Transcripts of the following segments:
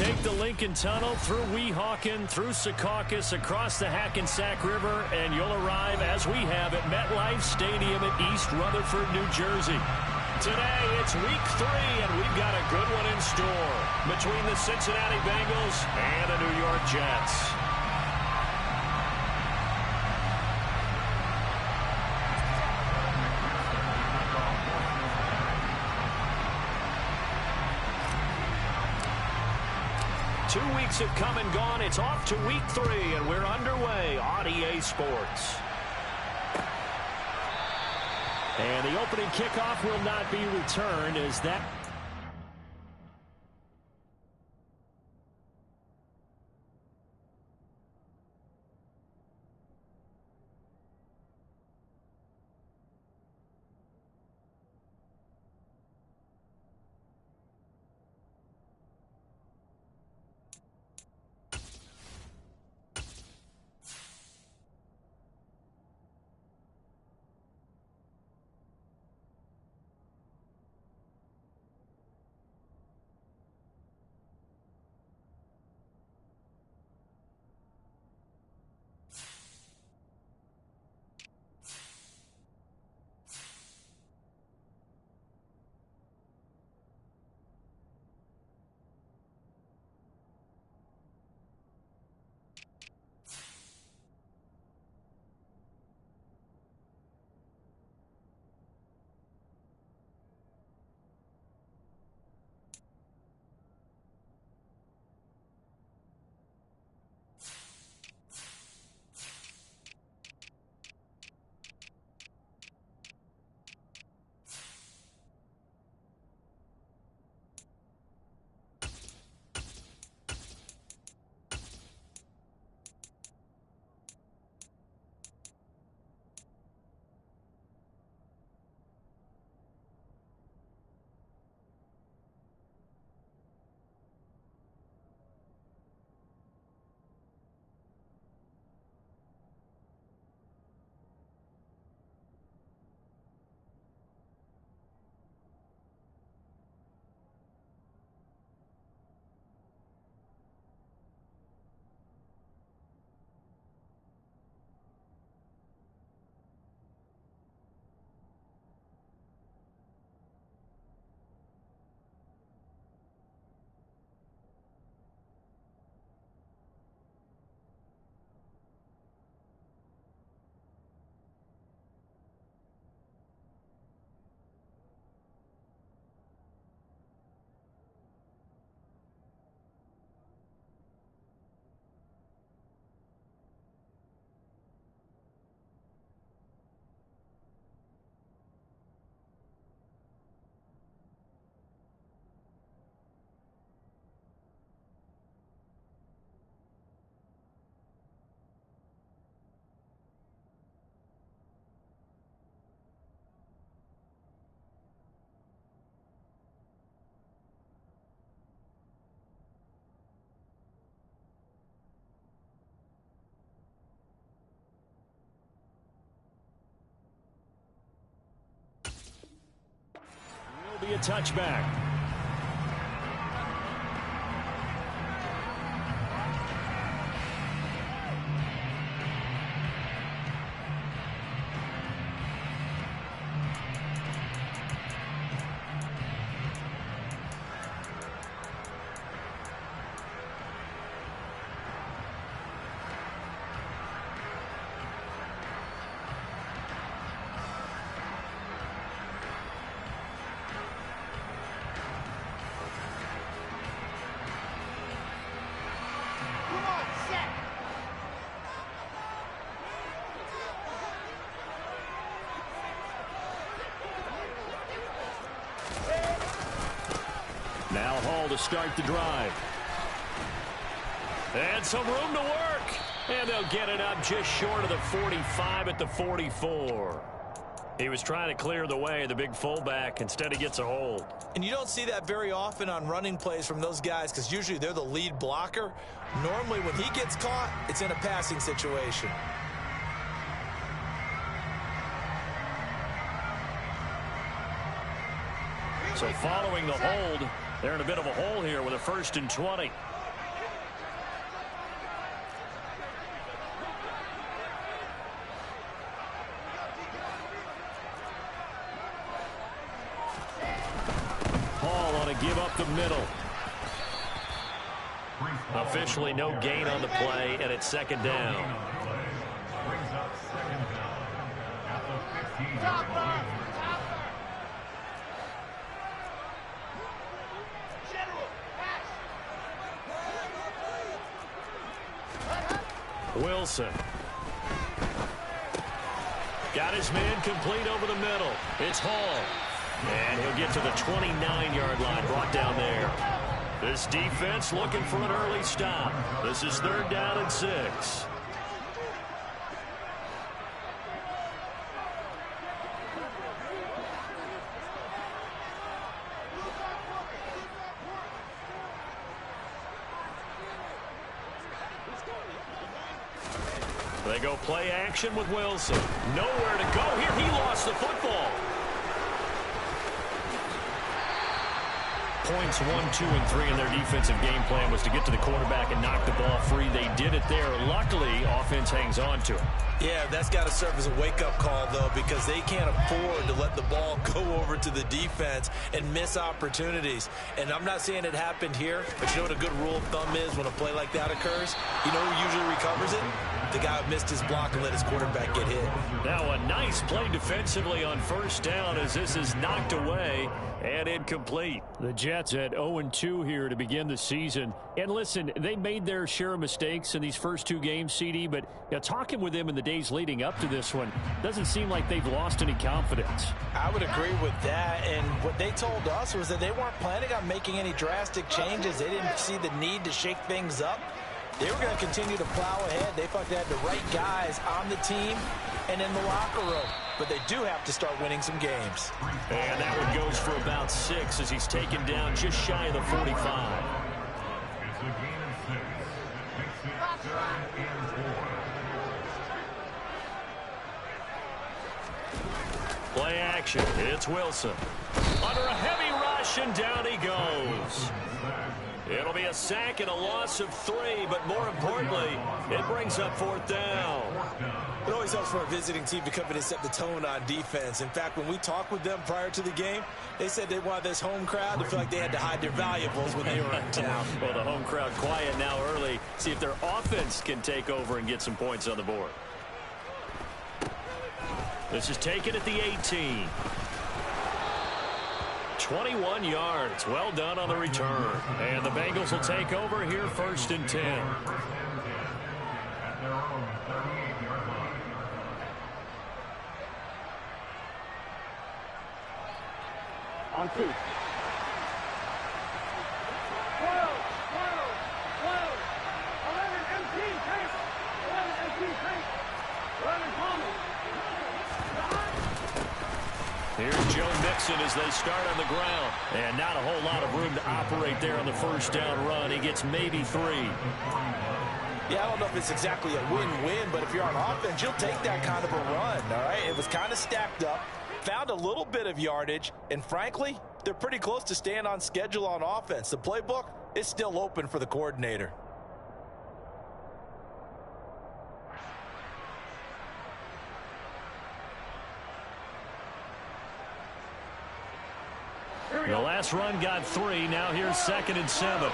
Take the Lincoln Tunnel through Weehawken, through Secaucus, across the Hackensack River, and you'll arrive, as we have, at MetLife Stadium at East Rutherford, New Jersey. Today, it's week 3, and we've got a good one in store between the Cincinnati Bengals and the New York Jets. 2 weeks have come and gone. It's off to week 3, and we're underway on EA Sports. And the opening kickoff will not be returned as that... will be a touchback. Now Hall to start the drive. And some room to work. And they'll get it up just short of the 45 at the 44. He was trying to clear the way, the big fullback. Instead, he gets a hold. And you don't see that very often on running plays from those guys because usually they're the lead blocker. Normally, when he gets caught, it's in a passing situation. So following the hold, they're in a bit of a hole here with a 1st and 20. up the middle. Officially no gain on the play, and it's second down. Wilson. Got his man complete over the middle. It's Hall. And he'll get to the 29-yard line, brought down there. This defense looking for an early stop. This is 3rd down and 6. They go play action with Wilson. Nowhere to go here. He lost the football. Points 1, 2, and 3 in their defensive game plan was to get to the quarterback and knock the ball free. They did it there. Luckily, offense hangs on to it. Yeah, that's got to serve as a wake-up call, though, because they can't afford to let the ball go over to the defense and miss opportunities. And I'm not saying it happened here, but you know what a good rule of thumb is when a play like that occurs? You know who usually recovers it? The guy who missed his block and let his quarterback get hit. Now a nice play defensively on 1st down as this is knocked away and incomplete. The Jets at 0-2 here to begin the season. And listen, they made their share of mistakes in these first 2 games, CD, but talking with them in the days leading up to this one, doesn't seem like they've lost any confidence. I would agree with that, and what they told us was that they weren't planning on making any drastic changes. They didn't see the need to shake things up. They were going to continue to plow ahead. They thought they had the right guys on the team and in the locker room. But they do have to start winning some games. And that one goes for about 6 as he's taken down just shy of the 45. It's a gain of 6. Makes it 3rd and 4. Play action. It's Wilson. Under a heavy rush, and down he goes. It'll be a sack and a loss of 3, but more importantly, it brings up 4th down. It always helps for a visiting team to come in and set the tone on defense. In fact, when we talked with them prior to the game, they said they wanted this home crowd to feel like they had to hide their valuables when they were in town. Well, the home crowd quiet now early. See if their offense can take over and get some points on the board. This is taken at the 18. 21 yards. Well done on the return. And the Bengals will take over here 1st and 10. At their own 38-yard line. On 2. 12, 12, 11 MT tank, 11 MT tank, 11 Palmer. Here's Joe Mixon as they start on the ground. And not a whole lot of room to operate there on the 1st down run. He gets maybe 3. Yeah, I don't know if it's exactly a win-win, but if you're on offense, you'll take that kind of a run, all right? It was kind of stacked up, found a little bit of yardage, and frankly, they're pretty close to staying on schedule on offense. The playbook is still open for the coordinator. The last run got 3. Now here's 2nd and 7.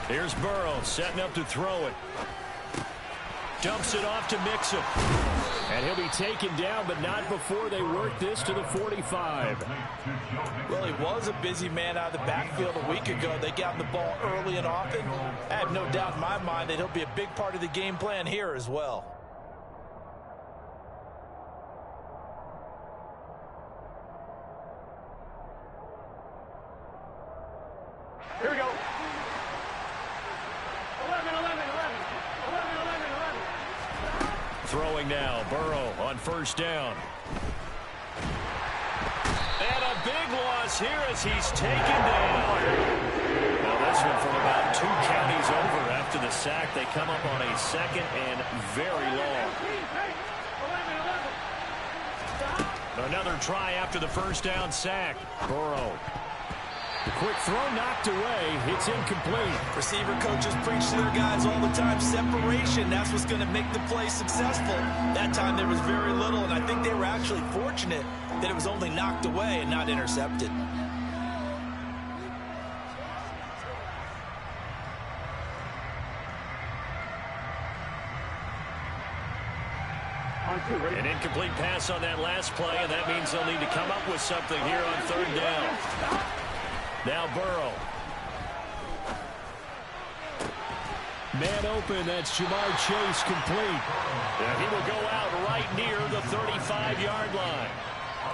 Here's Burrow setting up to throw it. Dumps it off to Mixon. And he'll be taken down, but not before they work this to the 45. Well, he was a busy man out of the backfield a week ago. They got him the ball early and often. I have no doubt in my mind that he'll be a big part of the game plan here as well. Here we go. 11. Throwing now, Burrow on 1st down. And a big loss here as he's taken down. Now this one from about 2 counties over after the sack. They come up on a 2nd and very long. Another try after the 1st down sack. Burrow. The quick throw knocked away. It's incomplete. Receiver coaches preach to their guys all the time. Separation, that's what's going to make the play successful. That time there was very little, and I think they were actually fortunate that it was only knocked away and not intercepted. An incomplete pass on that last play, and that means they'll need to come up with something here on third down. Now Burrow. Man open, that's Jamar Chase complete. And he will go out right near the 35-yard line.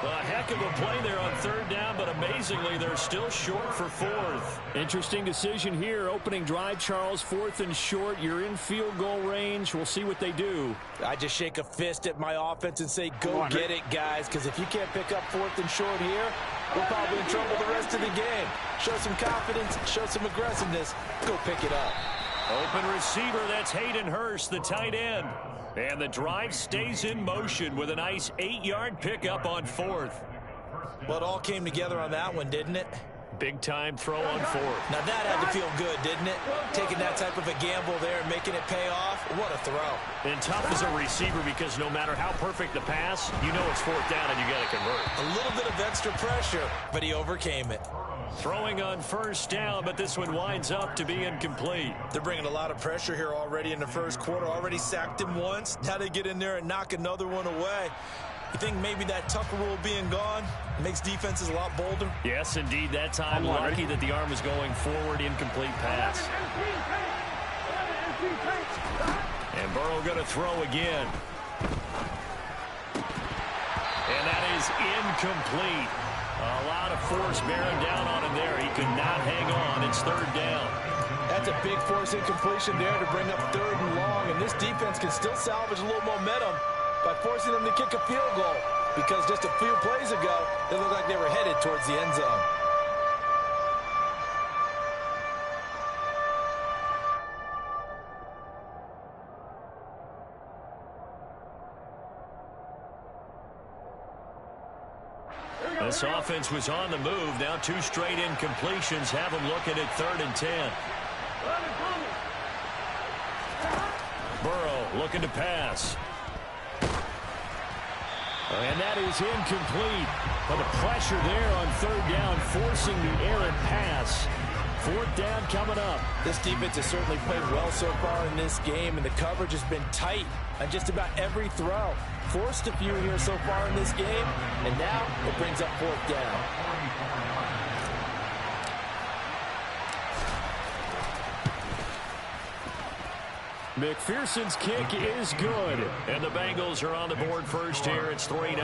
A heck of a play there on third down, but amazingly, they're still short for fourth. Interesting decision here. Opening drive, Charles, fourth and short. You're in field goal range. We'll see what they do. I just shake a fist at my offense and say, go get it, guys, because if you can't pick up fourth and short here, we're probably in trouble the rest of the game. Show some confidence, show some aggressiveness, go pick it up. Open receiver, that's Hayden Hurst, the tight end. And the drive stays in motion with a nice 8-yard pickup on fourth. Well, it all came together on that one, didn't it? Big-time throw on fourth. Now that had to feel good, didn't it? Taking that type of a gamble there and making it pay off. What a throw. And tough as a receiver because no matter how perfect the pass, you know it's fourth down and you got to convert. A little bit of extra pressure, but he overcame it. Throwing on first down, but this one winds up to be incomplete. They're bringing a lot of pressure here already in the first quarter. Already sacked him once. Now they get in there and knock another one away. You think maybe that Tucker rule being gone makes defenses a lot bolder? Yes, indeed. That time, lucky that the arm was going forward. Incomplete pass. And Burrow going to throw again. And that is incomplete. A lot of force bearing down on him there. He could not hang on. It's third down. That's a big force incompletion there to bring up third and long. And this defense can still salvage a little momentum by forcing them to kick a field goal, because just a few plays ago, they looked like they were headed towards the end zone. This offense was on the move. Now two straight incompletions have them looking at 3rd and 10. Burrow looking to pass. And that is incomplete. But the pressure there on third down, forcing the errant pass. Fourth down coming up. This defense has certainly played well so far in this game, and the coverage has been tight on just about every throw. Forced a few here so far in this game, and now it brings up fourth down. McPherson's kick is good. And the Bengals are on the board first here. It's 3-0.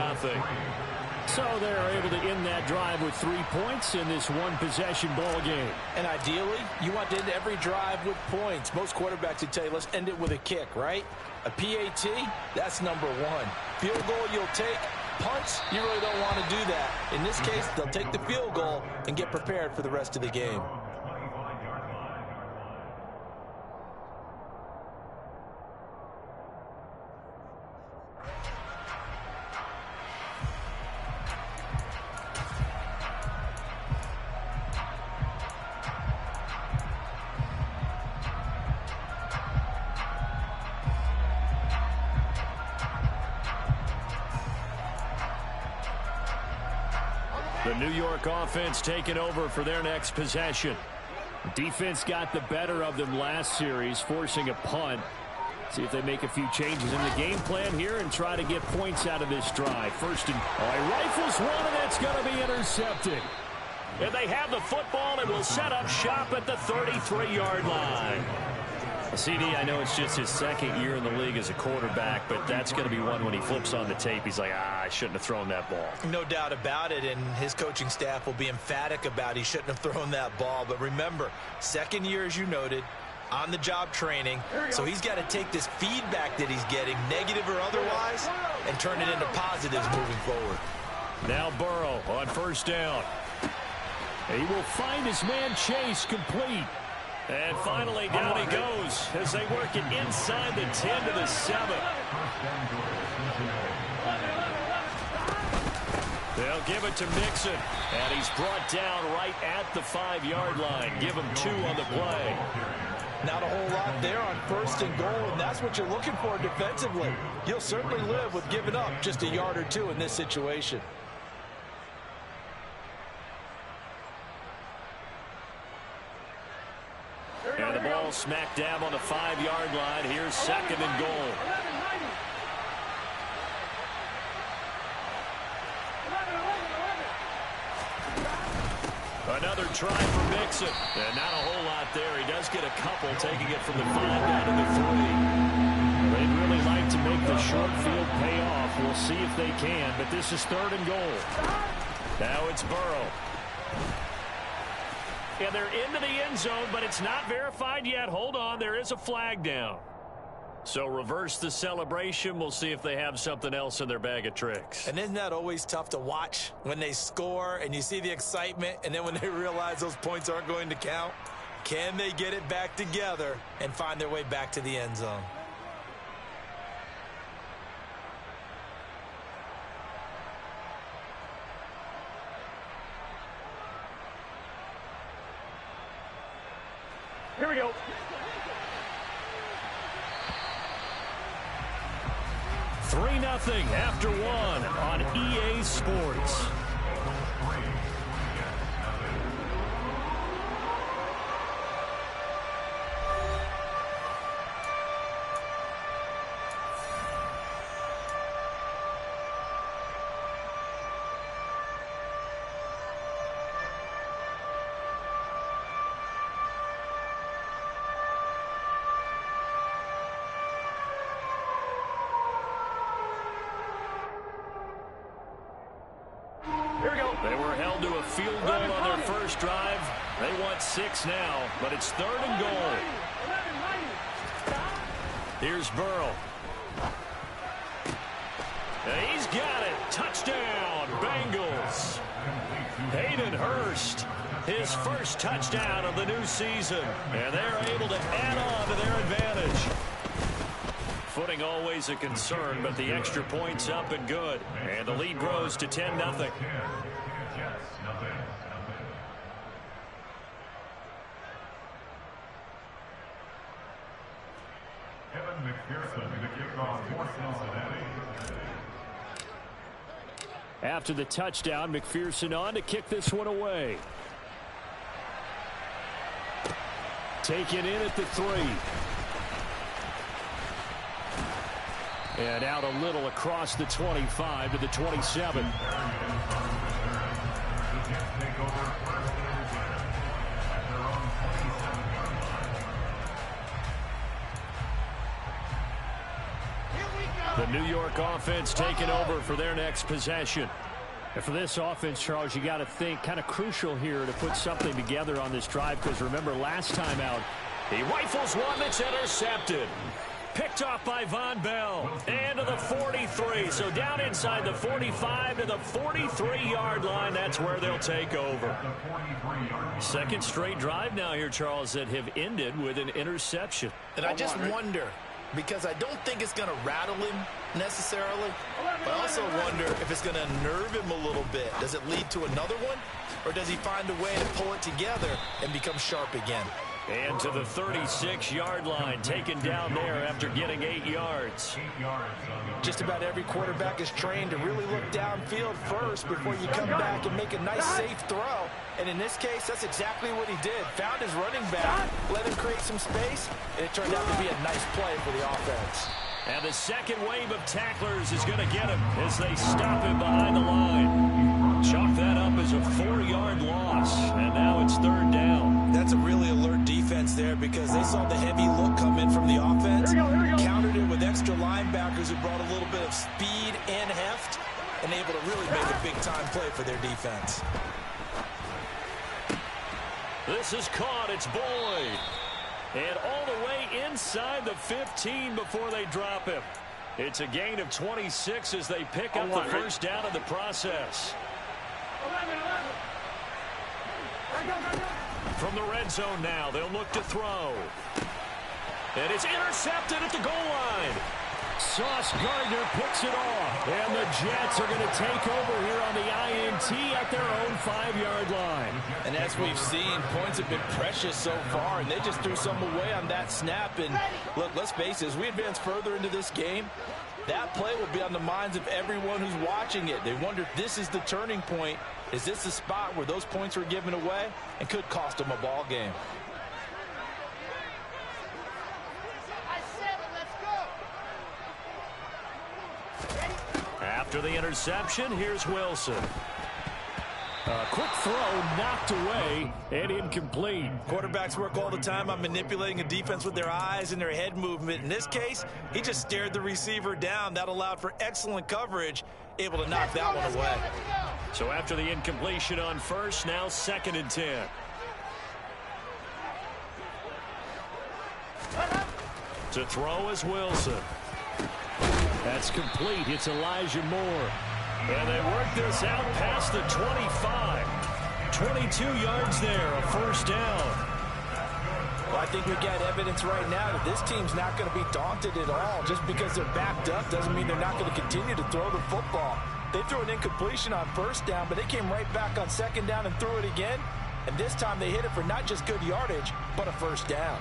So they're able to end that drive with 3 points in this one-possession ball game. And ideally, you want to end every drive with points. Most quarterbacks would tell you, let's end it with a kick, right? A PAT, that's number one. Field goal you'll take. Punts, you really don't want to do that. In this case, they'll take the field goal and get prepared for the rest of the game. The New York offense taking over for their next possession. Defense got the better of them last series, forcing a punt. See if they make a few changes in the game plan here and try to get points out of this drive. First and rifles one, and that's going to be intercepted. And they have the football and will set up shop at the 33-yard line. CD, I know it's just his second year in the league as a quarterback, but that's going to be one when he flips on the tape. He's like, I shouldn't have thrown that ball. No doubt about it, and his coaching staff will be emphatic about he shouldn't have thrown that ball. But remember, second year, as you noted, on-the-job training, so he's got to take this feedback that he's getting, negative or otherwise, and turn it into positives moving forward. Now Burrow on first down. He will find his man Chase complete. And finally, down he goes as they work it inside the 10 to the 7. They'll give it to Mixon, and he's brought down right at the 5-yard line. Give him 2 on the play. Not a whole lot there on 1st and goal, and that's what you're looking for defensively. You'll certainly live with giving up just a yard or 2 in this situation. And the ball smack dab on the 5-yard line. Here's 2nd and goal. Another try for Mixon. And not a whole lot there. He does get a couple, taking it from the 5 down to the 3. They'd really like to make the short field pay off. We'll see if they can, but this is 3rd and goal. Now it's Burrow. And they're into the end zone, but it's not verified yet. Hold on, there is a flag down. So reverse the celebration. We'll see if they have something else in their bag of tricks. And isn't that always tough to watch when they score and you see the excitement, and then when they realize those points aren't going to count? Can they get it back together and find their way back to the end zone? Here we go. 3-0 after 1 on EA Sports. They were held to a field goal on their first drive. They want 6 now, but it's 3rd and goal. Here's Burrow. And he's got it. Touchdown, Bengals. Hayden Hurst, his first touchdown of the new season. And they're able to add on to their advantage. Footing always a concern, but the extra point's up and good. And the lead grows to 10-0. After the touchdown, McPherson on to kick this one away. Taken in at the 3. And out a little across the 25 to the 27. The New York offense taking over for their next possession. And for this offense, Charles, you got to think kind of crucial here to put something together on this drive, because remember last time out, he rifles one that's intercepted. Picked off by Von Bell. And to the 43. So down inside the 45 to the 43-yard line. That's where they'll take over. Second straight drive now here, Charles, that have ended with an interception. And I just wonder, because I don't think it's going to rattle him necessarily, but I also wonder if it's going to nerve him a little bit. Does it lead to another one? Or does he find a way to pull it together and become sharp again? And to the 36-yard line, taken down there after getting 8 yards. Just about every quarterback is trained to really look downfield first before you come back and make a nice, safe throw. And in this case, that's exactly what he did. Found his running back, let him create some space, and it turned out to be a nice play for the offense. And the second wave of tacklers is going to get him as they stop him behind the line. Chalk that up as a 4-yard loss, and now it's 3rd down. That's a really alert defense there, because they saw the heavy look come in from the offense, countered it with extra linebackers who brought a little bit of speed and heft, and able to really make a big-time play for their defense. This is caught. It's Boyd. And all the way inside the 15 before they drop him. It's a gain of 26 as they pick up the first down in the process. From the red zone now, they'll look to throw. And it's intercepted at the goal line. Sauce Gardner picks it off. And the Jets are going to take over here on the INT at their own 5-yard line. And as we've seen, points have been precious so far, and they just threw some away on that snap. And look, let's face it, as we advance further into this game, that play will be on the minds of everyone who's watching it. They wonder if this is the turning point. Is this the spot where those points were given away and could cost them a ball game? After the interception, here's Wilson. A quick throw knocked away and incomplete. Quarterbacks work all the time on manipulating a defense with their eyes and their head movement. In this case, he just stared the receiver down. That allowed for excellent coverage, able to knock that one away. So after the incompletion on first, now 2nd and 10. To throw is Wilson. That's complete. It's Elijah Moore. And they work this out past the 25. 22 yards there, a first down. Well, I think we've got evidence right now that this team's not going to be daunted at all. Just because they're backed up doesn't mean they're not going to continue to throw the football. They threw an incompletion on first down, but they came right back on 2nd down and threw it again. And this time they hit it for not just good yardage, but a first down.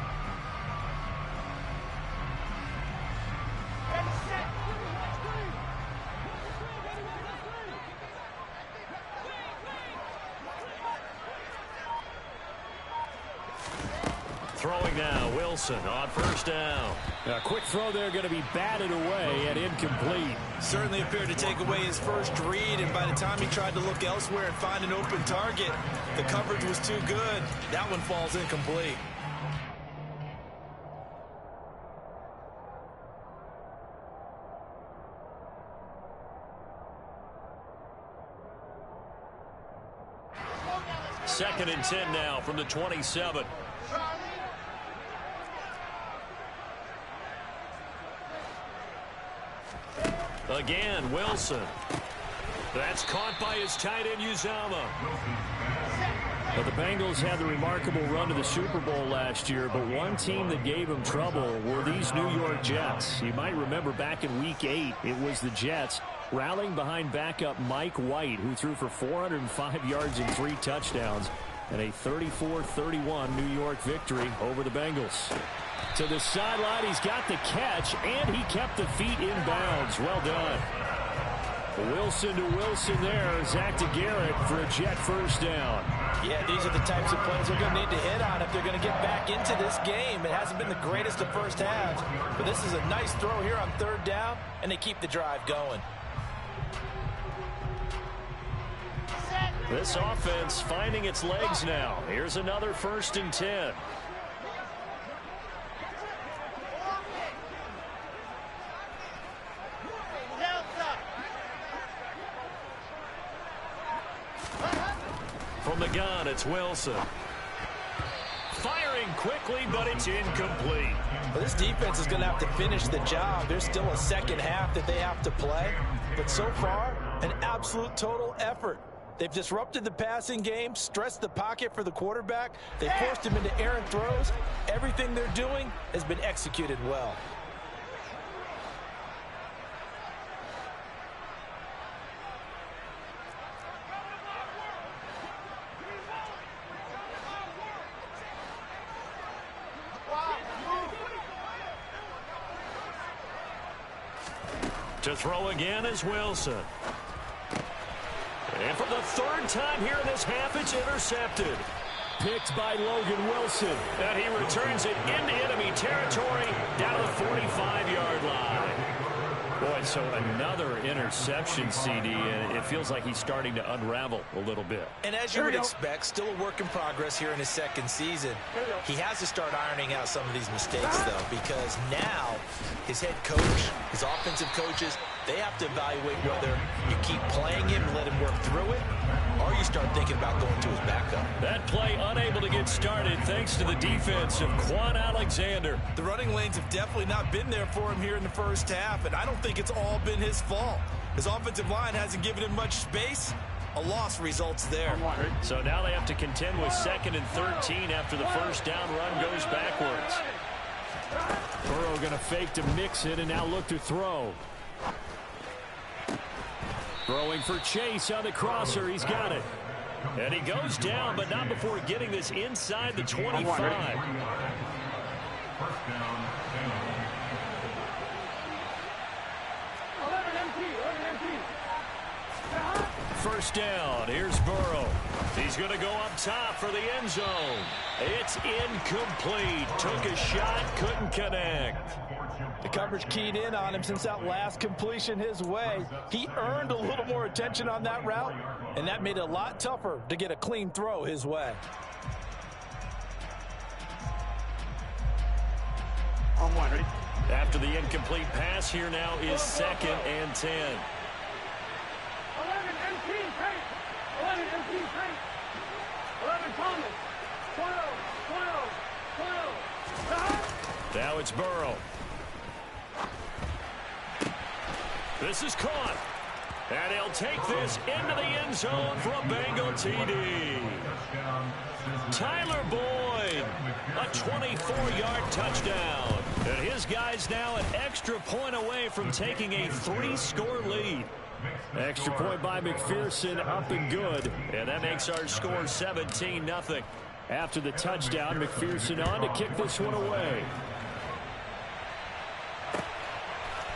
Throwing now, Wilson on first down. A quick throw there going to be batted away and incomplete. Certainly appeared to take away his first read, and by the time he tried to look elsewhere and find an open target, the coverage was too good. That one falls incomplete. Second and 10 now from the 27. Again, Wilson. That's caught by his tight end, Uzama. But the Bengals had the remarkable run to the Super Bowl last year, but one team that gave them trouble were these New York Jets. You might remember back in Week 8, it was the Jets rallying behind backup Mike White, who threw for 405 yards and 3 touchdowns, and a 34-31 New York victory over the Bengals. To the sideline, he's got the catch, and he kept the feet in bounds. Well done. Wilson to Wilson there. Zach to Garrett for a Jet first down. Yeah, these are the types of plays they're going to need to hit on if they're going to get back into this game. It hasn't been the greatest of first halves, but this is a nice throw here on 3rd down, and they keep the drive going. This offense finding its legs now. Here's another 1st and 10. From the gun, it's Wilson. Firing quickly, but it's incomplete. Well, this defense is going to have to finish the job. There's still a second half that they have to play. But so far, an absolute total effort. They've disrupted the passing game, stressed the pocket for the quarterback. They forced him into errant throws. Everything they're doing has been executed well. To throw again is Wilson. And for the 3rd time here in this half, it's intercepted. Picked by Logan Wilson. And he returns it into enemy territory down to the 45-yard line. Boy, so another interception, CD, and it feels like he's starting to unravel a little bit. And as you would expect, still a work in progress here in his 2nd season. He has to start ironing out some of these mistakes, though, because now his head coach, his offensive coaches, they have to evaluate whether you keep playing him and let him work through it, or you start thinking about going to his backup. That play unable to get started thanks to the defense of Quan Alexander. The running lanes have definitely not been there for him here in the first half, and I don't think it's all been his fault. His offensive line hasn't given him much space. A loss results there. So now they have to contend with 2nd and 13 after the first down run goes backwards. Burrow going to fake to mix it and now look to throw. Throwing for Chase on the crosser. He's got it. And he goes down, but not before getting this inside the 25. First down, First down. Here's Burrow. He's going to go up top for the end zone. It's incomplete. Took a shot, couldn't connect. The coverage keyed in on him since that last completion his way. He earned a little more attention on that route, and that made it a lot tougher to get a clean throw his way. On one, ready? After the incomplete pass, here now is 2nd and 10. 11 MT Tank. 11 MT Tank. 11 Thomas. 12. Now it's Burrow. This is caught. And he'll take this into the end zone for a Bengal TD. Tyler Boyd, a 24-yard touchdown. And his guys now an extra point away from taking a 3-score lead. Extra point by McPherson, up and good. And that makes our score 17-0. After the touchdown, McPherson on to kick this one away.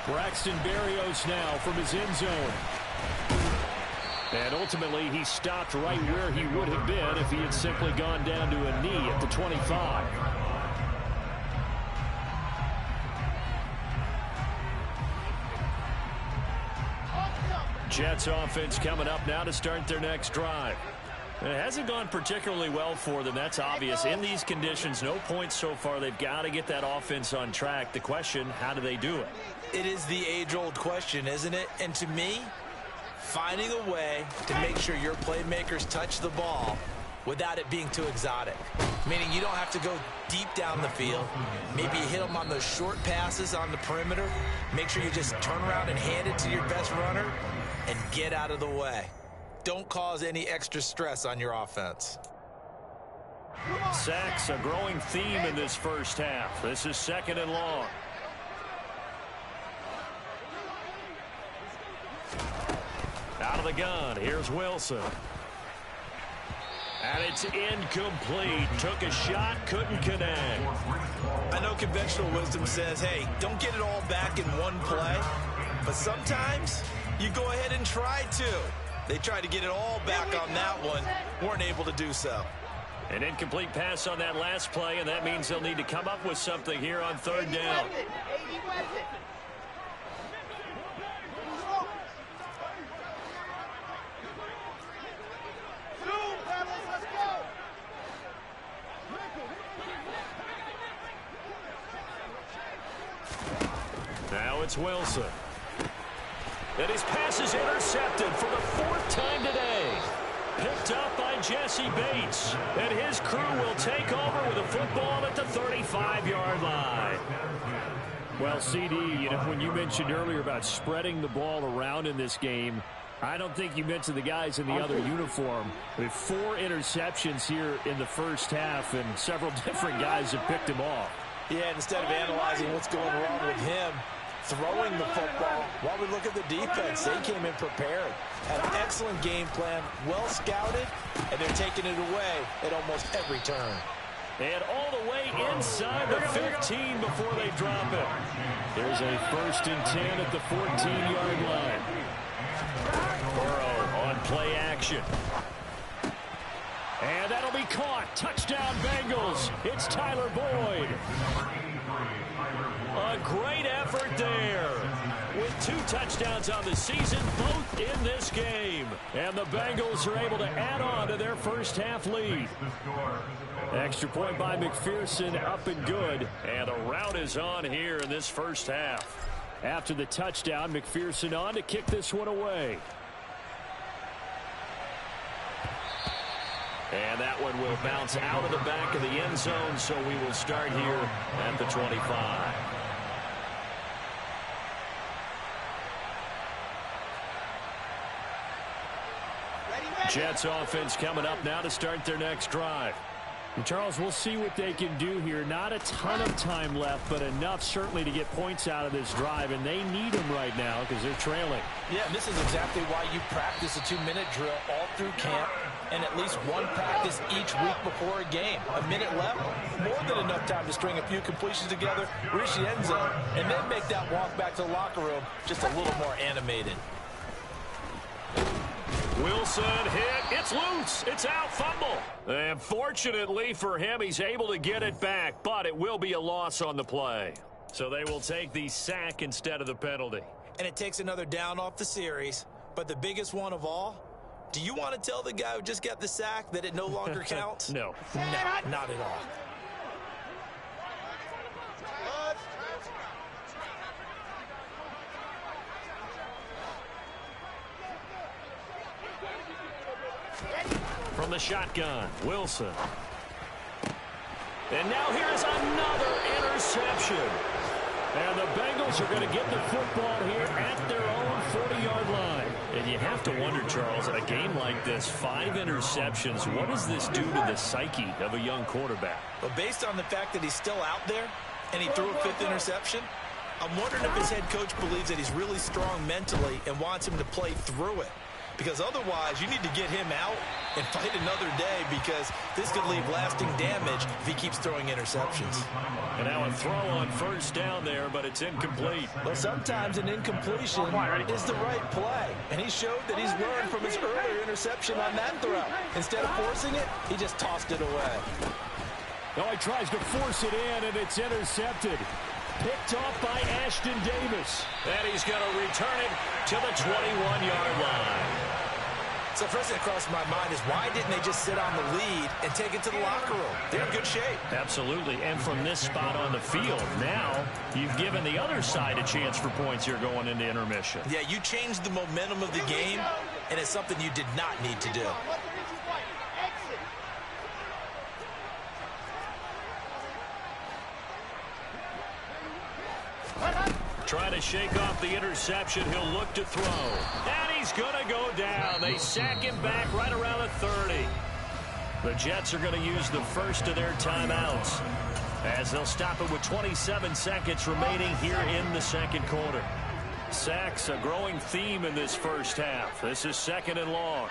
Braxton Berrios now from his end zone. And ultimately, he stopped right where he would have been if he had simply gone down to a knee at the 25. Jets offense coming up now to start their next drive. It hasn't gone particularly well for them. That's obvious. In these conditions, no points so far. They've got to get that offense on track. The question, how do they do it? It is the age-old question, isn't it? And to me, finding a way to make sure your playmakers touch the ball without it being too exotic. Meaning you don't have to go deep down the field. Maybe you hit them on those short passes on the perimeter. Make sure you just turn around and hand it to your best runner and get out of the way. Don't cause any extra stress on your offense. Sacks, a growing theme in this first half. This is 2nd and long. Out of the gun, here's Wilson. And it's incomplete. Took a shot, couldn't connect. I know conventional wisdom says, hey, don't get it all back in one play. But sometimes you go ahead and try to. They tried to get it all back on that one. Weren't able to do so. An incomplete pass on that last play, and that means they'll need to come up with something here on 3rd down. Now it's Wilson. And his pass is intercepted for the 4th time today. Picked up by Jesse Bates. And his crew will take over with a football at the 35-yard line. Well, CD, you know, when you mentioned earlier about spreading the ball around in this game, I don't think you mentioned the guys in the other uniform. With 4 interceptions here in the first half, and several different guys have picked him off. Yeah, instead of analyzing what's going wrong with him, throwing the football, while we look at the defense, they came in prepared. Had an excellent game plan, well scouted, and they're taking it away at almost every turn. And all the way inside the 15 before they drop it. There's a 1st and 10 at the 14-yard line. Burrow on play action. And that'll be caught. Touchdown Bengals. It's Tyler Boyd. A great effort there. With 2 touchdowns on the season, both in this game. And the Bengals are able to add on to their first half lead. Extra point by McPherson, up and good. And the route is on here in this first half. After the touchdown, McPherson on to kick this one away. And that one will bounce out of the back of the end zone, so we will start here at the 25. Jets offense coming up now to start their next drive. And Charles, we'll see what they can do here. Not a ton of time left, but enough certainly to get points out of this drive, and they need them right now because they're trailing. Yeah, and this is exactly why you practice a 2-minute drill all through camp and at least one practice each week before a game. A minute left, more than enough time to string a few completions together, reach the end zone, and then make that walk back to the locker room just a little more animated. Wilson hit. It's loose. It's out. Fumble. And fortunately for him, he's able to get it back, but it will be a loss on the play. So they will take the sack instead of the penalty. And it takes another down off the series. But the biggest one of all, do you want to tell the guy who just got the sack that it no longer counts? No. No, not at all. From the shotgun, Wilson. And now here's another interception. And the Bengals are going to get the football here at their own 40-yard line. And you have to wonder, Charles, in a game like this, 5 interceptions, what does this do to the psyche of a young quarterback? But based on the fact that he's still out there and he threw a 5th interception, I'm wondering if his head coach believes that he's really strong mentally and wants him to play through it. Because otherwise, you need to get him out and fight another day because this could leave lasting damage if he keeps throwing interceptions. And now a throw on first down there, but it's incomplete. Well, sometimes an incompletion is the right play. And he showed that he's learned from his earlier interception on that throw. Instead of forcing it, he just tossed it away. Oh, he tries to force it in, and it's intercepted. Picked off by Ashton Davis. And he's going to return it to the 21-yard line. So first thing that crossed my mind is why didn't they just sit on the lead and take it to the locker room? They're in good shape. Absolutely. And from this spot on the field, now you've given the other side a chance for points here going into intermission. Yeah, you changed the momentum of the game, and it's something you did not need to do. Trying to shake off the interception. He'll look to throw. And he's going to go down. They sack him back right around the 30. The Jets are going to use the first of their timeouts as they'll stop it with 27 seconds remaining here in the second quarter. Sacks, a growing theme in this first half. This is 2nd and long.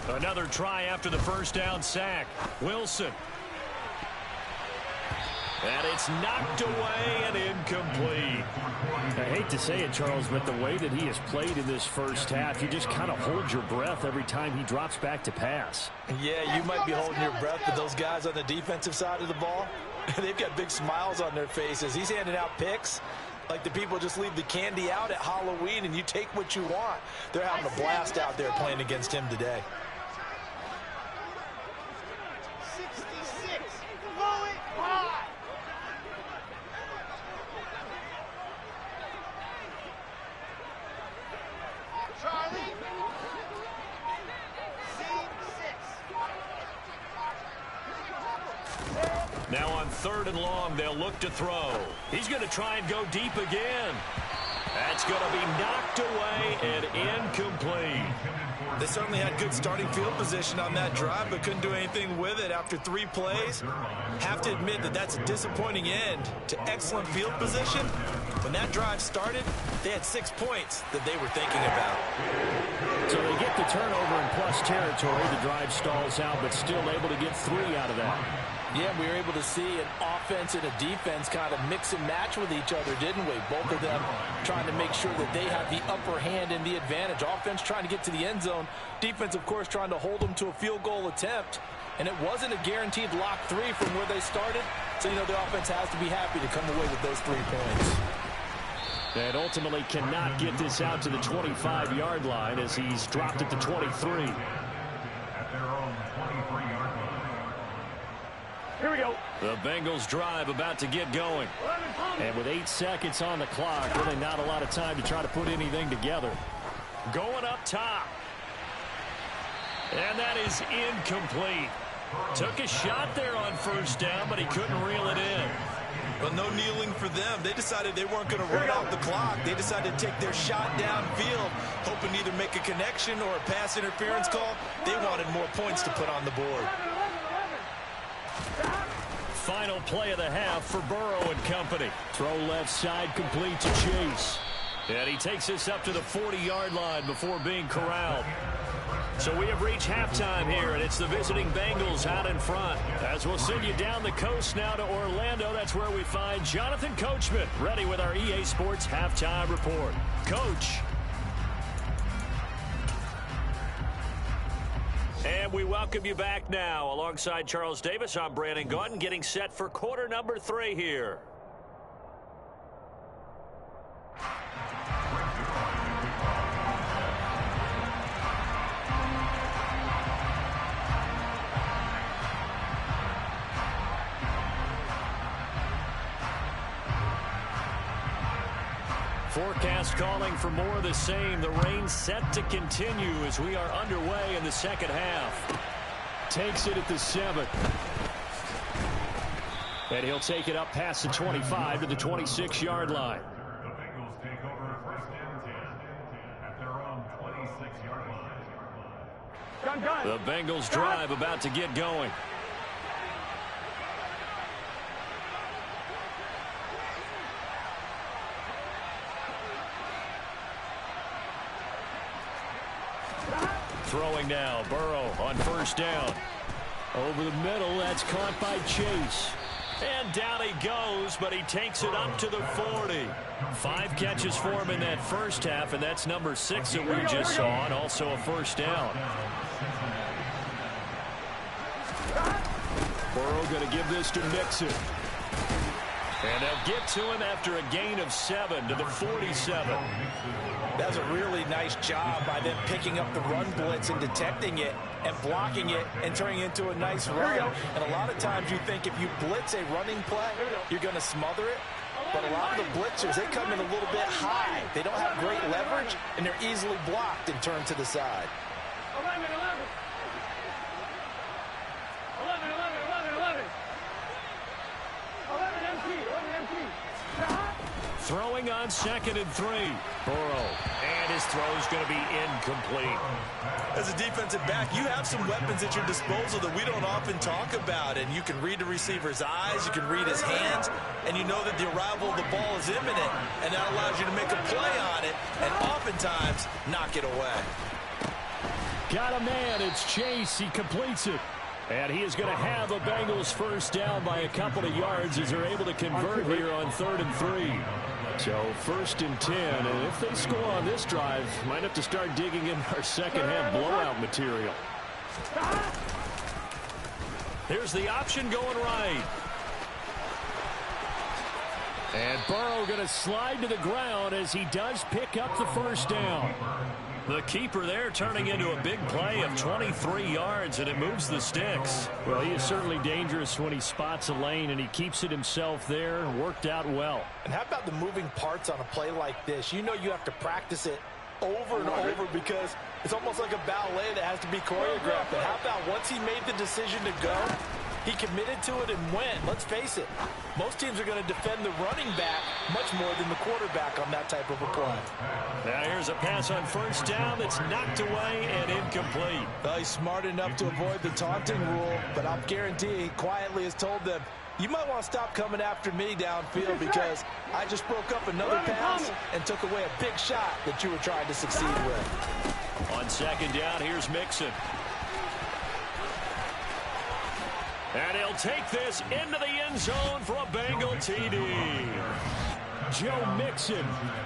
Another try after the first down sack. Wilson. And it's knocked away and incomplete. I hate to say it, Charles, but the way that he has played in this first half, you just kind of hold your breath every time he drops back to pass. Yeah, you might be holding your breath, but those guys on the defensive side of the ball, they've got big smiles on their faces. He's handing out picks like the people just leave the candy out at Halloween and you take what you want. They're having a blast out there playing against him today. Now on 3rd and long, they'll look to throw. He's going to try and go deep again. That's going to be knocked away and incomplete. They certainly had good starting field position on that drive, but couldn't do anything with it after 3 plays. Have to admit that that's a disappointing end to excellent field position. When that drive started, they had 6 points that they were thinking about. So they get the turnover in plus territory. The drive stalls out, but still able to get 3 out of that. Yeah, we were able to see an offense and a defense kind of mix and match with each other, didn't we? Both of them trying to make sure that they have the upper hand and the advantage. Offense trying to get to the end zone. Defense, of course, trying to hold them to a field goal attempt. And it wasn't a guaranteed lock 3 from where they started. So, you know, the offense has to be happy to come away with those 3 points. And ultimately cannot get this out to the 25-yard line as he's dropped at the 23. At their own 23-yard line. Here we go. The Bengals drive about to get going. 11 And with 8 seconds on the clock, really not a lot of time to try to put anything together. Going up top. And that is incomplete. Took a shot there on first down, but he couldn't reel it in. Well, no kneeling for them. They decided they weren't going to run out the clock. They decided to take their shot downfield, hoping to either make a connection or a pass interference call. They wanted more points to put on the board. Final play of the half for Burrow and company. Throw left side complete to Chase. And he takes this up to the 40-yard line before being corralled. So we have reached halftime here, and it's the visiting Bengals out in front. As we'll send you down the coast now to Orlando, that's where we find Jonathan Coachman, ready with our EA Sports Halftime Report. Coach. And we welcome you back now. Alongside Charles Davis, I'm Brandon Gaudin, getting set for quarter number 3 here. Forecast calling for more of the same. The rain set to continue as we are underway in the second half. Takes it at the 7. And he'll take it up past the 25 to the 26-yard line. The Bengals take over first and 10 at their own 26-yard line. The Bengals drive about to get going. Throwing now, Burrow on first down. Over the middle, that's caught by Chase. And down he goes, but he takes it up to the 40. 5 catches for him in that first half, and that's number 6 that we just saw, and also a first down. Burrow going to give this to Mixon. And they'll get to him after a gain of 7 to the 47. That's a really nice job by them picking up the run blitz and detecting it and blocking it and turning it into a nice run. And a lot of times you think if you blitz a running play, you're going to smother it. But a lot of the blitzers, they come in a little bit high. They don't have great leverage, and they're easily blocked and turned to the side. 11. 11 MT. Throwing on 2nd and 3. Burrow. And his throw's going to be incomplete. As a defensive back, you have some weapons at your disposal that we don't often talk about. And you can read the receiver's eyes, you can read his hands, and you know that the arrival of the ball is imminent. And that allows you to make a play on it and oftentimes knock it away. Got a man. It's Chase. He completes it. And he is going to have a Bengals first down by a couple of yards as they're able to convert here on 3rd and 3. So 1st and 10. And if they score on this drive, might have to start digging in our second half blowout material. Here's the option going right. And Burrow going to slide to the ground as he does pick up the first down. The keeper there turning into a big play of 23 yards, and it moves the sticks. Well, he is certainly dangerous when he spots a lane, and he keeps it himself there. Worked out well. And how about the moving parts on a play like this? You know you have to practice it over and over because it's almost like a ballet that has to be choreographed. But how about once he made the decision to go, he committed to it and went. Let's face it, most teams are going to defend the running back much more than the quarterback on that type of a play. Now here's a pass on first down that's knocked away and incomplete. Well, he's smart enough to avoid the taunting rule, but I'll guarantee he quietly has told them, you might want to stop coming after me downfield because I just broke up another pass and took away a big shot that you were trying to succeed with. On 2nd down, here's Mixon. And he'll take this into the end zone for a Bengal TD. Joe Mixon,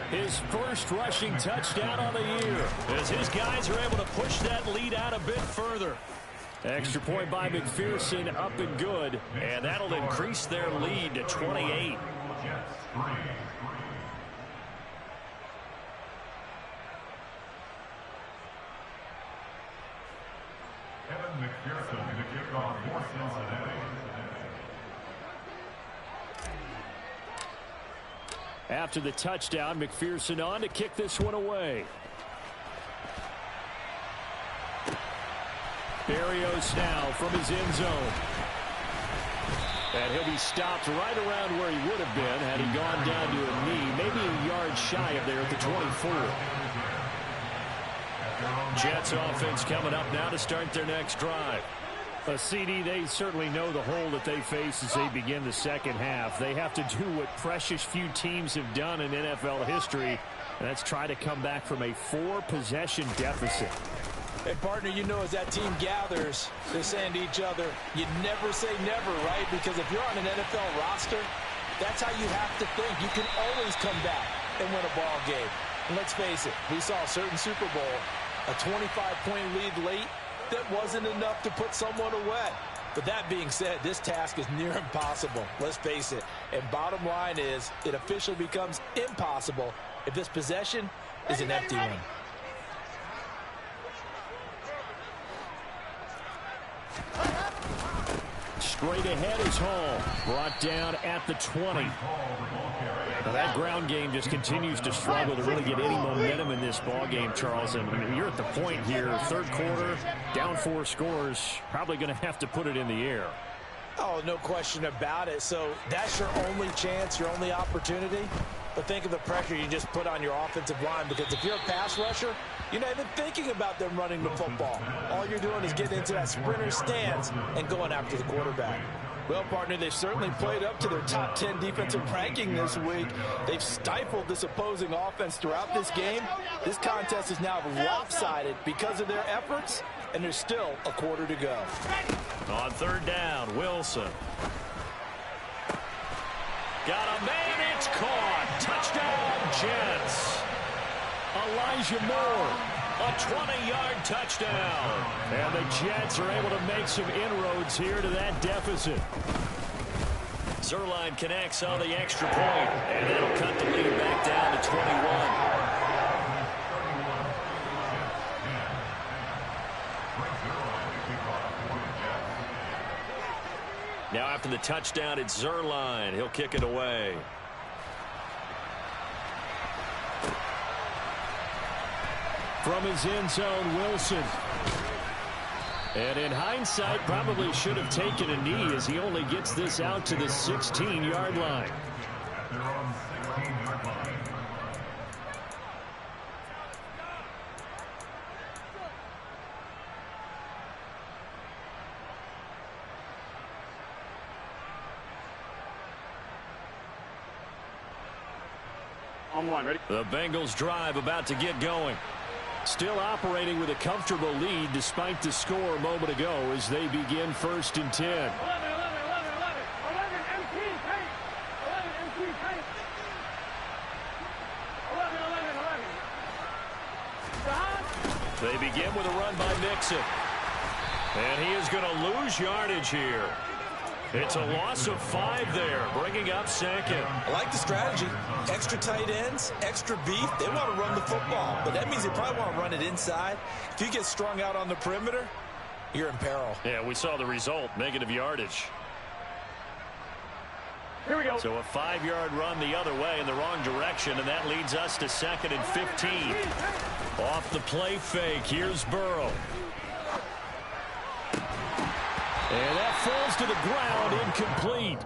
his first rushing touchdown on the year, as his guys are able to push that lead out a bit further. Extra point by McPherson, up and good, and that'll increase their lead to 28. McPherson to kick off for Cincinnati. After the touchdown, McPherson on to kick this one away. Berrios now from his end zone. And he'll be stopped right around where he would have been had he gone down to a knee, maybe a yard shy of there at the 24. Jets offense coming up now to start their next drive. CD, they certainly know the hole that they face as they begin the second half. They have to do what precious few teams have done in NFL history, and that's try to come back from a 4-possession deficit. Hey, partner, you know as that team gathers, they're saying to each other, you never say never, right? Because if you're on an NFL roster, that's how you have to think. You can always come back and win a ball game. And let's face it, we saw a certain Super Bowl, a 25-point lead late, that wasn't enough to put someone away. But that being said, this task is near impossible. Let's face it. And bottom line is, it officially becomes impossible if this possession is an empty one. Straight ahead is Hall. Brought down at the 20. Now that ground game just continues to struggle to really get any momentum in this ball game, Charles. And I mean, you're at the point here, third quarter, down 4 scores, probably going to have to put it in the air. Oh, no question about it. So that's your only chance, your only opportunity. But think of the pressure you just put on your offensive line, because if you're a pass rusher, you're not even thinking about them running the football. All you're doing is getting into that sprinter stance and going after the quarterback. Well, partner, they've certainly played up to their top 10 defensive ranking this week. They've stifled this opposing offense throughout this game. This contest is now lopsided because of their efforts, and there's still a quarter to go. On third down, Wilson. Got a man, it's caught. Touchdown, Jets. Elijah Moore, a 20-yard touchdown. And the Jets are able to make some inroads here to that deficit. Zerline connects on the extra point, and that'll cut the lead back down to 21. Now after the touchdown, it's Zerline. He'll kick it away. From his end zone, Wilson. And in hindsight, probably should have taken a knee as he only gets this out to the 16-yard line. At their own 16-yard line. On one, ready? The Bengals drive about to get going. Still operating with a comfortable lead despite the score a moment ago as they begin 1st and 10. 11 empty tape. 11 empty tape. 11. They begin with a run by Mixon. And he is going to lose yardage here. It's a loss of 5 there, bringing up 2nd. I like the strategy. Extra tight ends, extra beef. They want to run the football, but that means they probably want to run it inside. If you get strung out on the perimeter, you're in peril. Yeah, we saw the result, negative yardage. Here we go. So a 5-yard run the other way in the wrong direction, and that leads us to 2nd and 15. Off the play fake, here's Burrow. And that falls to the ground, incomplete.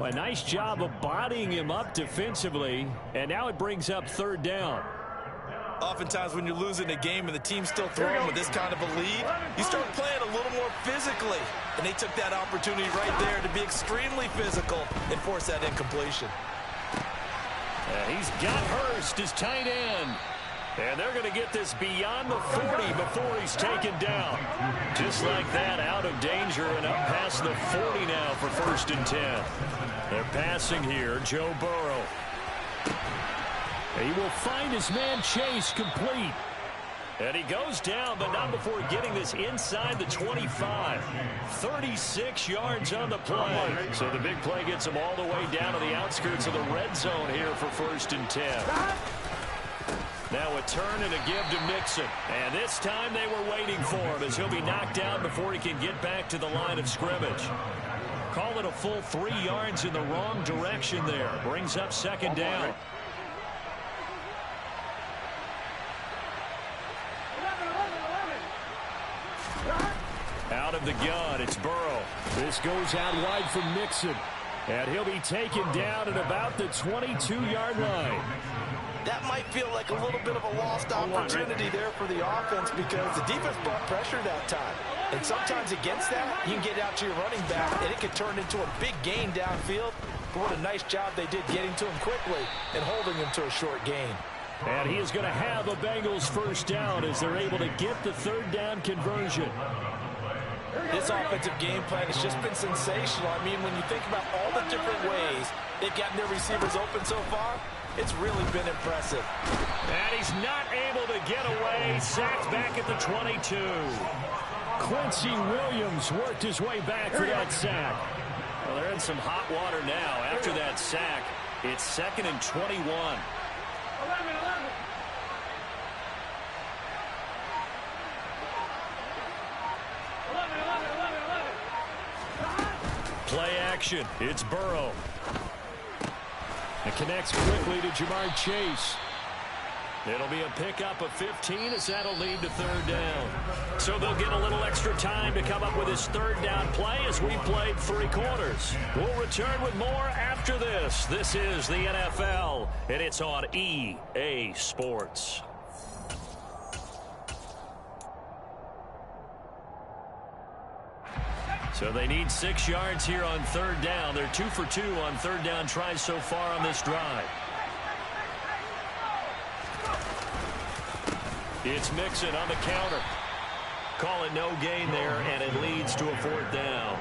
A nice job of bodying him up defensively, and now it brings up 3rd down. Oftentimes when you're losing a game and the team's still throwing with this kind of a lead, you start playing a little more physically. And they took that opportunity right there to be extremely physical and force that incompletion. He's got Hurst, his tight end. And they're going to get this beyond the 40 before he's taken down. Just like that, out of danger and up past the 40 now for 1st and 10. They're passing here, Joe Burrow. He will find his man Chase complete. And he goes down, but not before getting this inside the 25. 36 yards on the play. So the big play gets him all the way down to the outskirts of the red zone here for 1st and 10. Now a turn and a give to Mixon. And this time they were waiting for him as he'll be knocked down before he can get back to the line of scrimmage. Call it a full 3 yards in the wrong direction there. Brings up second down. Out of the gun, it's Burrow. This goes out wide for Mixon. And he'll be taken down at about the 22-yard line. That might feel like a little bit of a lost opportunity there for the offense because the defense brought pressure that time. And sometimes against that, you can get out to your running back, and it can turn into a big gain downfield. But what a nice job they did getting to him quickly and holding him to a short gain. And he is going to have a Bengals first down as they're able to get the third down conversion. This offensive game plan has just been sensational. I mean, when you think about all the different ways they've gotten their receivers open so far, it's really been impressive. And he's not able to get away. Sacked back at the 22. Quincy Williams worked his way back for that sack. Well, they're in some hot water now. After that sack, it's 2nd and 21. 11. Play action. It's Burrow. It connects quickly to Jamar Chase. It'll be a pickup of 15 as that'll lead to third down. So they'll get a little extra time to come up with his third down play as we played 3 quarters. We'll return with more after this. This is the NFL, and it's on EA Sports. So they need 6 yards here on third down. They're 2 for 2 on third down tries so far on this drive. It's Mixon on the counter. Call it no gain there, and it leads to a 4th down.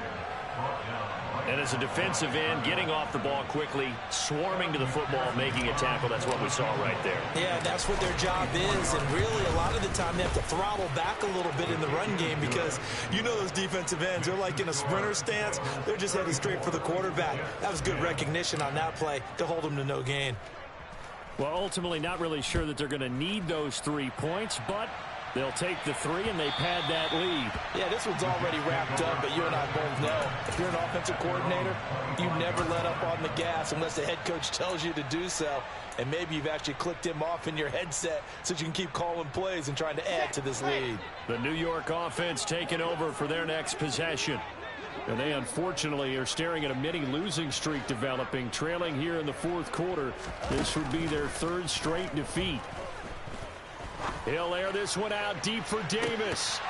And as a defensive end, getting off the ball quickly, swarming to the football, making a tackle, that's what we saw right there. Yeah, that's what their job is, and really a lot of the time they have to throttle back a little bit in the run game because you know those defensive ends, they're like in a sprinter stance. They're just headed straight for the quarterback. That was good recognition on that play to hold them to no gain. Well, ultimately not really sure that they're going to need those 3 points, but they'll take the 3 and they pad that lead. Yeah, this one's already wrapped up, but you and I both know if you're an offensive coordinator, you never let up on the gas unless the head coach tells you to do so. And maybe you've actually clicked him off in your headset so you can keep calling plays and trying to add to this lead. The New York offense taking over for their next possession. And they unfortunately are staring at a mini losing streak developing, trailing here in the 4th quarter. This would be their 3rd straight defeat. He'll air this one out deep for Davis.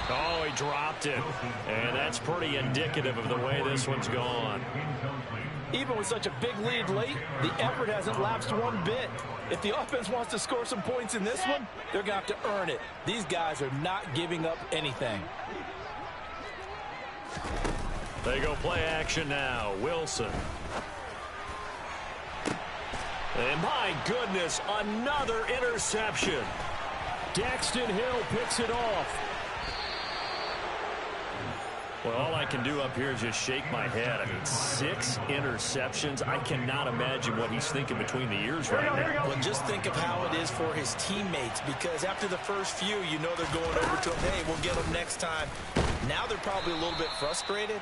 Oh, he dropped it. And that's pretty indicative of the way this one's gone. Even with such a big lead late, the effort hasn't lapsed one bit. If the offense wants to score some points in this one, they're going to have to earn it. These guys are not giving up anything. They go play action now. Wilson. And my goodness, another interception. Daxton Hill picks it off. Well, all I can do up here is just shake my head. I mean, 6 interceptions. I cannot imagine what he's thinking between the ears right now. Well, just think of how it is for his teammates, because after the first few, you know they're going over to him, hey, we'll get him next time. Now they're probably a little bit frustrated.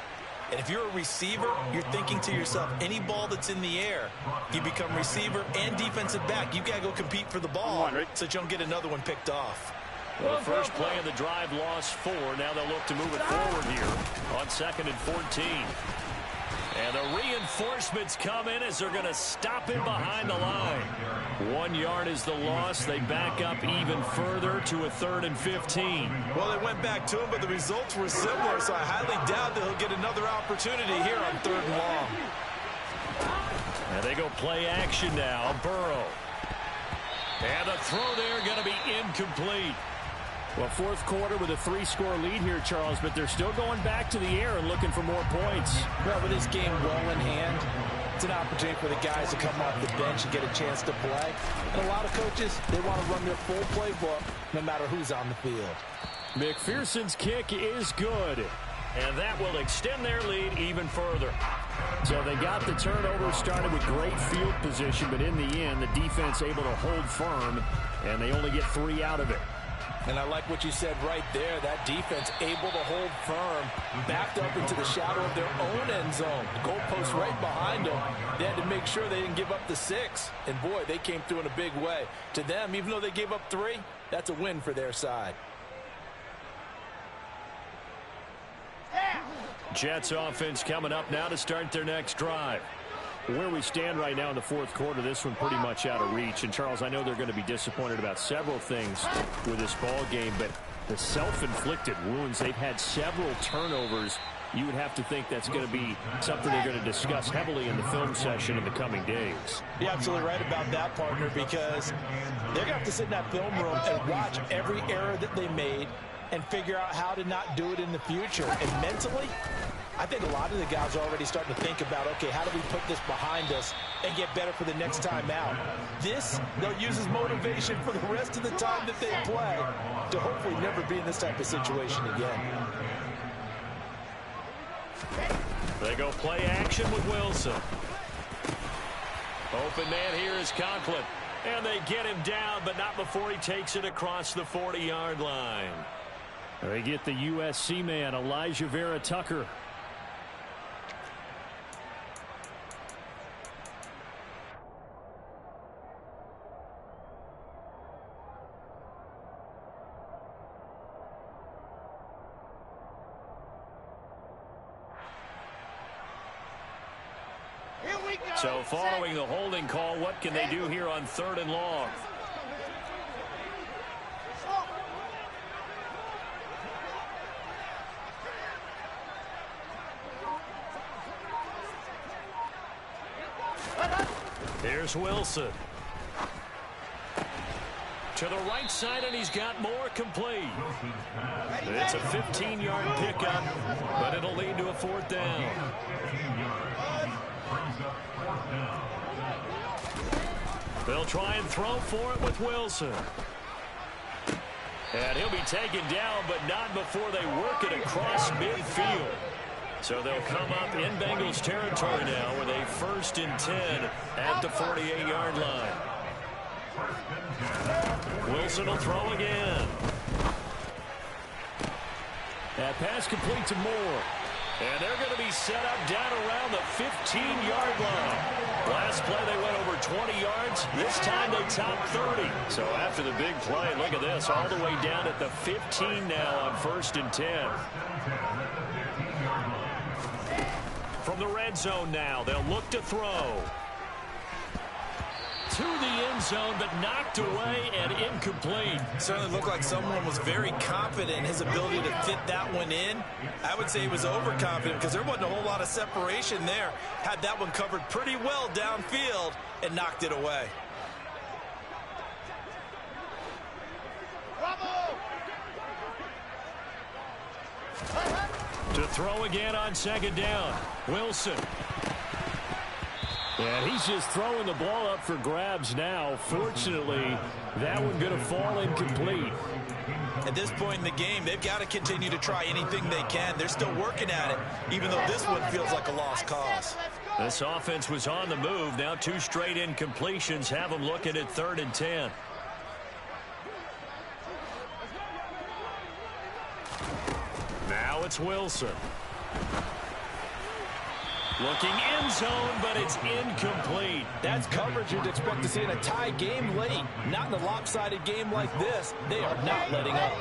And if you're a receiver, you're thinking to yourself, any ball that's in the air, you become receiver and defensive back. You've got to go compete for the ball so that you don't get another one picked off. Well, the first play of the drive lost 4. Now they'll look to move it forward here on 2nd and 14. And the reinforcements come in as they're going to stop him behind the line. 1 yard is the loss. They back up even further to a 3rd and 15. Well, they went back to him, but the results were similar, so I highly doubt that he'll get another opportunity here on 3rd and long. And they go play action now. Burrow. And the throw there going to be incomplete. Well, 4th quarter with a 3-score lead here, Charles, but they're still going back to the air and looking for more points. Well, with this game well in hand, it's an opportunity for the guys to come off the bench and get a chance to play. And a lot of coaches, they want to run their full playbook no matter who's on the field. McPherson's kick is good, and that will extend their lead even further. So they got the turnover started with great field position, but in the end, the defense able to hold firm, and they only get 3 out of it. And I like what you said right there. That defense able to hold firm, backed up into the shadow of their own end zone. The goalpost right behind them. They had to make sure they didn't give up the 6. And, boy, they came through in a big way. To them, even though they gave up 3, that's a win for their side. Jets offense coming up now to start their next drive. Where we stand right now in the fourth quarter, this one pretty much out of reach. And, Charles, I know they're going to be disappointed about several things with this ball game, but the self-inflicted wounds, they've had several turnovers. You would have to think that's going to be something they're going to discuss heavily in the film session in the coming days. You're absolutely right about that, partner, because they're going to have to sit in that film room and watch every error that they made and figure out how to not do it in the future. And mentally, I think a lot of the guys are already starting to think about, okay, how do we put this behind us and get better for the next time out? This, they'll use as motivation for the rest of the time that they play to hopefully never be in this type of situation again. They go play action with Wilson. Open man here is Conklin. And they get him down, but not before he takes it across the 40-yard line. They get the USC man, Elijah Vera Tucker. So following the holding call, what can they do here on 3rd and long? Here's Wilson. To the right side, and he's got more complete. It's a 15-yard pickup, but it'll lead to a 4th down. They'll try and throw for it with Wilson. And he'll be taken down, but not before they work it across midfield. So they'll come up in Bengals territory now with a 1st and 10 at the 48-yard line. Wilson will throw again. That pass complete to Moore. And they're going to be set up down around the 15-yard line. Last play they went over 20 yards. This time they topped 30. So after the big play, look at this, all the way down at the 15 now on 1st and 10. From the red zone now, they'll look to throw. To the end zone, but knocked away and incomplete. Certainly looked like someone was very confident in his ability to fit that one in. I would say he was overconfident because there wasn't a whole lot of separation there. Had that one covered pretty well downfield and knocked it away. To throw again on 2nd down. Wilson. And he's just throwing the ball up for grabs now. Fortunately, that one going to fall incomplete. At this point in the game, they've got to continue to try anything they can. They're still working at it, even though this one feels like a lost cause. This offense was on the move. Now 2 straight incompletions have them looking at 3rd and 10. Now it's Wilson. Looking end zone, but it's incomplete. That's coverage you'd expect to see in a tie game late. Not in a lopsided game like this. They are not letting up.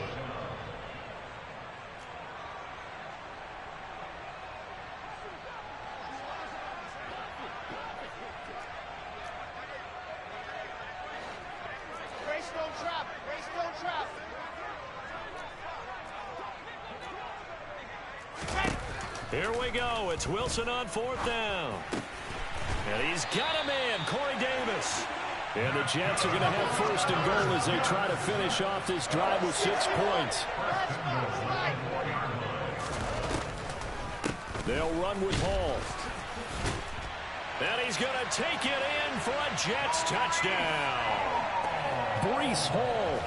Here we go. It's Wilson on 4th down. And he's got a man, Corey Davis. And the Jets are going to have 1st and goal as they try to finish off this drive with 6 points. They'll run with Hall. And he's going to take it in for a Jets touchdown. Breece Hall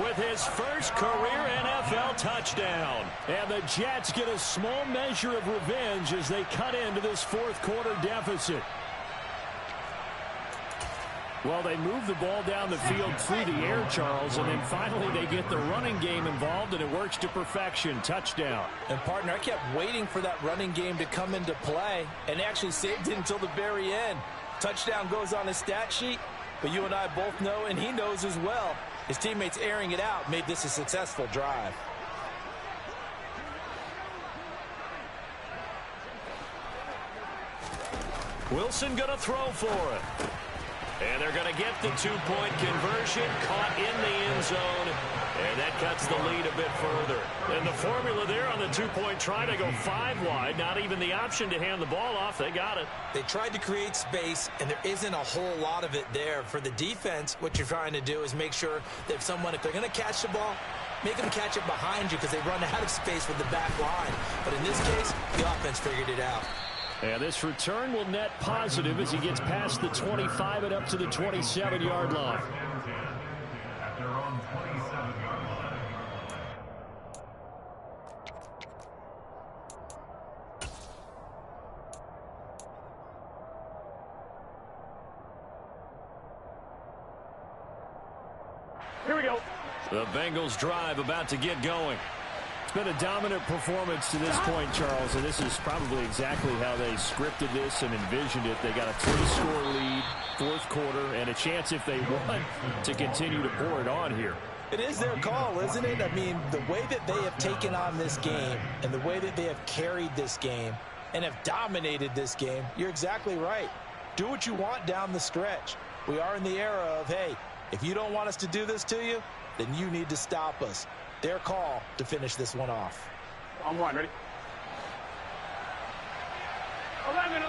with his first career NFL touchdown. And the Jets get a small measure of revenge as they cut into this 4th quarter deficit. Well, they move the ball down the field through the air, Charles, and then finally they get the running game involved, and it works to perfection. Touchdown. And, partner, I kept waiting for that running game to come into play, and they actually saved it until the very end. Touchdown goes on his stat sheet, but you and I both know, and he knows as well, his teammates airing it out made this a successful drive. Wilson going to throw for it. And they're going to get the two-point conversion, caught in the end zone, and that cuts the lead a bit further. And the formula there on the two-point try to go 5 wide, not even the option to hand the ball off. They got it. They tried to create space, and there isn't a whole lot of it there. For the defense, what you're trying to do is make sure that if they're going to catch the ball, make them catch it behind you because they run out of space with the back line. But in this case, the offense figured it out. And this return will net positive as he gets past the 25 and up to the 27-yard line. At their own 27-yard line. Here we go. The Bengals drive about to get going. It's been a dominant performance to this point, Charles, and this is probably exactly how they scripted this and envisioned it. They got a 3-score lead, fourth quarter, and a chance if they want to continue to pour it on here. It is their call, isn't it? I mean, the way that they have taken on this game and the way that they have carried this game and have dominated this game, you're exactly right. Do what you want down the stretch. We are in the era of, hey, if you don't want us to do this to you, then you need to stop us. Their call to finish this one off. On one, ready? 11.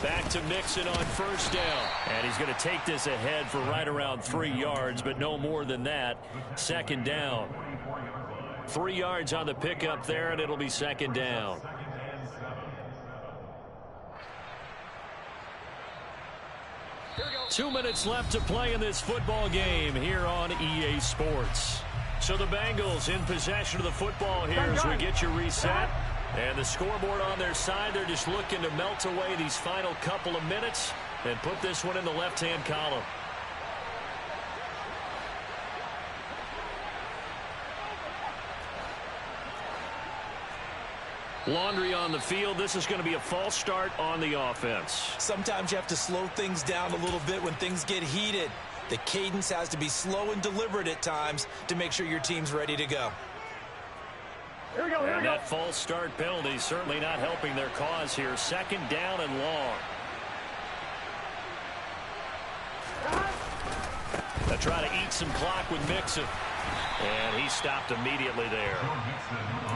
Back to Mixon on first down. And he's going to take this ahead for right around 3 yards, but no more than that. Second down. 3 yards on the pickup there, and it'll be second down. Here we go. 2 minutes left to play in this football game here on EA Sports. So the Bengals in possession of the football here as we get you reset. And the scoreboard on their side, they're just looking to melt away these final couple of minutes and put this one in the left-hand column. Laundry on the field. This is going to be a false start on the offense. Sometimes you have to slow things down a little bit when things get heated. The cadence has to be slow and deliberate at times to make sure your team's ready to go. Here we go. And that false start penalty certainly not helping their cause here. Second down and long. They'll try to eat some clock with Mixon. And he stopped immediately there.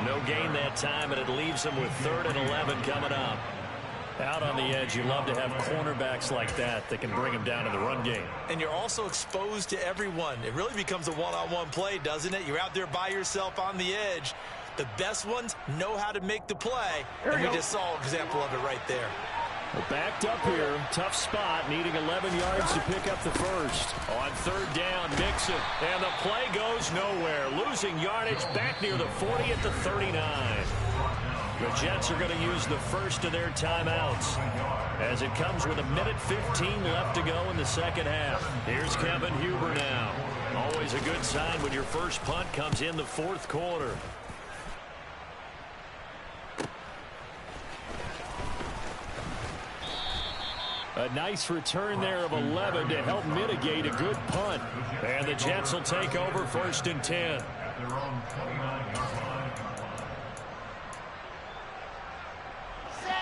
No gain that time, and it leaves him with 3rd and 11 coming up. Out on the edge, you love to have cornerbacks like that can bring him down in the run game. And you're also exposed to everyone. It really becomes a one-on-one play, doesn't it? You're out there by yourself on the edge. The best ones know how to make the play, and we just saw an example of it right there. Backed up here, tough spot, needing 11 yards to pick up the first. On 3rd down, Mixon, and the play goes nowhere. Losing yardage back near the 40 at the 39. The Jets are going to use the first of their timeouts as it comes with 1:15 left to go in the second half. Here's Kevin Huber now. Always a good sign when your first punt comes in the fourth quarter. A nice return there of 11 to help mitigate a good punt. And the Jets will take over 1st and 10.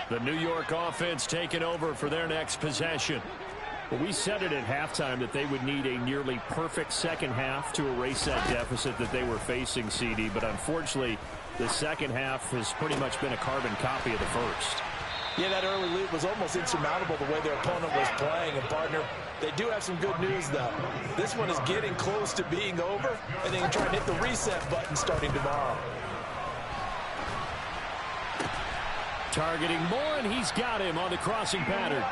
The New York offense taking over for their next possession. Well, we said it at halftime that they would need a nearly perfect second half to erase that deficit that they were facing, CD. But unfortunately, the second half has pretty much been a carbon copy of the first. Yeah, that early lead was almost insurmountable the way their opponent was playing. And, partner, they do have some good news, though. This one is getting close to being over, and they can try and hit the reset button starting tomorrow. Targeting Moore, and he's got him on the crossing pattern.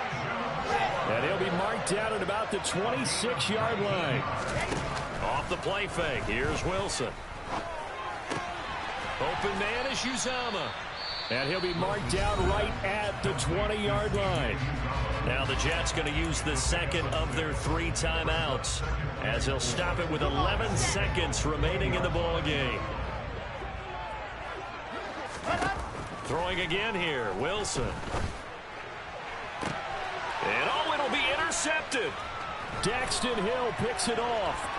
And he'll be marked down at about the 26-yard line. Off the play fake, here's Wilson. Open man is Uzomah. And he'll be marked down right at the 20-yard line. Now the Jets going to use the second of their 3 timeouts as he'll stop it with 11 seconds remaining in the ball game. Throwing again here, Wilson. And oh, it'll be intercepted. Daxton Hill picks it off.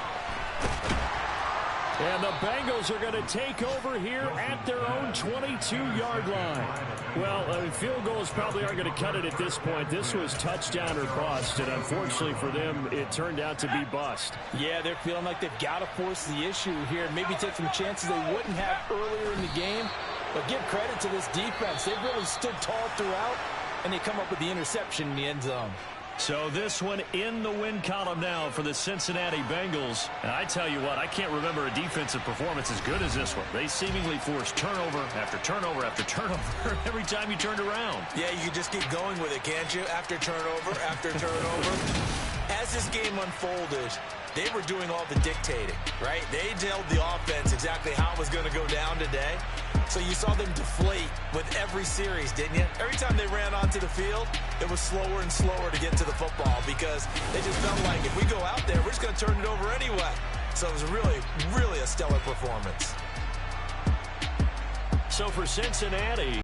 And the Bengals are going to take over here at their own 22-yard line. Well, field goals probably aren't going to cut it at this point. This was touchdown or bust, and unfortunately for them, it turned out to be bust. Yeah, they're feeling like they've got to force the issue here, maybe take some chances they wouldn't have earlier in the game. But give credit to this defense. They've really stood tall throughout, and they come up with the interception in the end zone. So this one in the win column now for the Cincinnati Bengals. And I tell you what, I can't remember a defensive performance as good as this one. They seemingly forced turnover after turnover after turnover every time you turned around. Yeah, you can just keep going with it, can't you? After turnover. As this game unfolded, they were doing all the dictating, right? They told the offense exactly how it was going to go down today. So you saw them deflate with every series, didn't you? Every time they ran onto the field, it was slower and slower to get to the football because they just felt like if we go out there, we're just going to turn it over anyway. So it was really, really a stellar performance. So for Cincinnati,